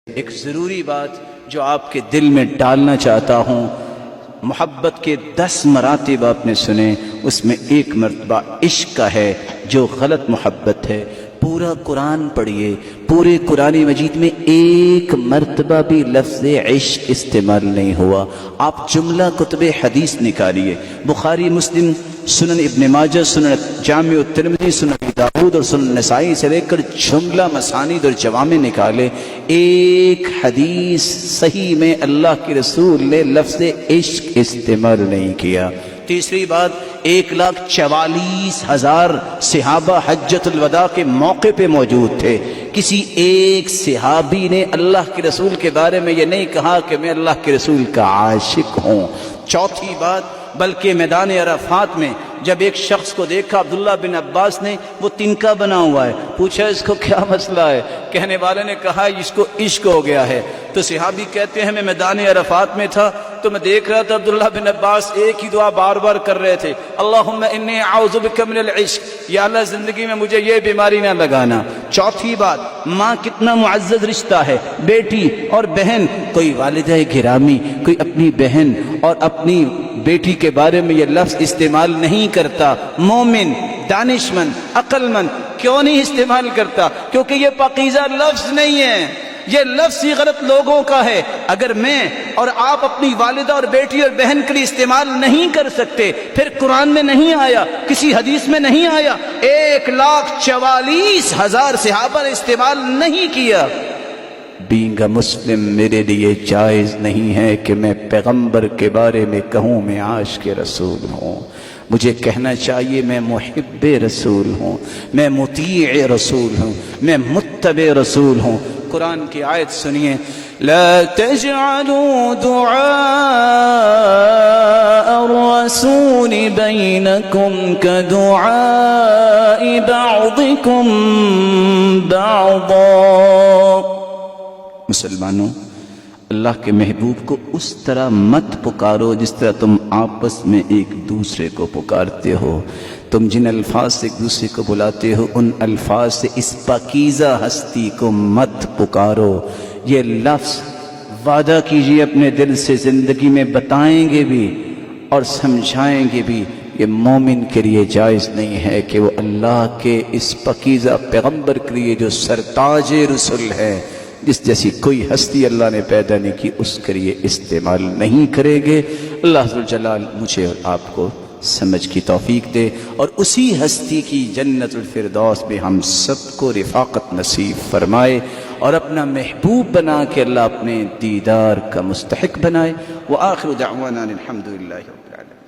ایک ضروری بات جو آپ کے دل میں ڈالنا چاہتا ہوں، محبت کے 10 مراتب آپ نے سنے، اس میں ایک مرتبہ عشق کا ہے جو غلط محبت ہے۔ پورا قرآن پڑھیے، پورے قرآن مجید میں ایک مرتبہ بھی لفظ عشق استعمال نہیں ہوا۔ آپ جملہ کتب حدیث نکالیے، بخاری، مسلم، سنن ابن ماجہ، سنن جامع الترمذی، سنن ابی داؤد اور سنن نسائی سے لے کر جملہ مسانید اور جوامع نکالے، ایک حدیث صحیح میں اللہ کے رسول نے لفظ عشق استعمال نہیں کیا۔ تیسری بات، 1,44,000 صحابہ حجۃ الوداع کے موقع پہ موجود تھے، کسی ایک صحابی نے اللہ کے رسول کے بارے میں یہ نہیں کہا کہ میں اللہ کے رسول کا عاشق ہوں۔ چوتھی بات، بلکہ میدان عرفات میں جب ایک شخص کو دیکھا عبداللہ بن عباس نے، وہ تنکا بنا ہوا ہے، پوچھا اس کو کیا مسئلہ ہے؟ کہنے والے نے کہا اس کو عشق ہو گیا ہے۔ تو صحابی کہتے ہیں میں میدان عرفات میں تھا تو میں دیکھ رہا تھا عبداللہ بن عباس ایک ہی دعا بار بار کر رہے تھے، اللہم انی اعوذ بک من العشق، یا اللہ زندگی میں مجھے یہ بیماری نہ لگانا۔ چوتھی بات، ماں کتنا معزز رشتہ ہے، بیٹی اور بہن، کوئی والدہ گرامی کوئی اپنی بہن اور اپنی بیٹی کے بارے میں یہ لفظ استعمال نہیں کرتا۔ مومن، دانشمند، عقل مند کیوں نہیں استعمال کرتا؟ کیونکہ یہ پاکیزہ لفظ نہیں ہے، یہ لفظ ہی غلط لوگوں کا ہے۔ اگر میں اور آپ اپنی والدہ اور بیٹی اور بہن کے لیے استعمال نہیں کر سکتے، پھر قرآن میں نہیں آیا، کسی حدیث میں نہیں آیا، 1,44,000 صحابہ نے استعمال نہیں کیا۔ بینگ اے مسلم میرے لیے جائز نہیں ہے کہ میں پیغمبر کے بارے میں کہوں میں عاشق رسول ہوں۔ مجھے کہنا چاہیے میں محب رسول ہوں، میں مطیع رسول ہوں، میں متبع رسول ہوں۔ قرآن کی آیت سنیے، لا تجعلوا دعاء الرسول بینکم کدعاء بعضکم بعضا۔ مسلمانوں، اللہ کے محبوب کو اس طرح مت پکارو جس طرح تم آپس میں ایک دوسرے کو پکارتے ہو۔ تم جن الفاظ سے ایک دوسرے کو بلاتے ہو ان الفاظ سے اس پاکیزہ ہستی کو مت پکارو۔ یہ لفظ وعدہ کیجئے اپنے دل سے، زندگی میں بتائیں گے بھی اور سمجھائیں گے بھی، یہ مومن کے لیے جائز نہیں ہے کہ وہ اللہ کے اس پاکیزہ پیغمبر کے لیے جو سرتاج رسول ہے، جس جیسی کوئی ہستی اللہ نے پیدا نہیں کی، اس کے لیے استعمال نہیں کریں گے۔ اللہ ذوالجلال مجھے اور آپ کو سمجھ کی توفیق دے اور اسی ہستی کی جنت الفردوس میں ہم سب کو رفاقت نصیب فرمائے اور اپنا محبوب بنا کے اللہ اپنے دیدار کا مستحق بنائے۔ وآخر دعوانا الحمدللہ رب العالمین۔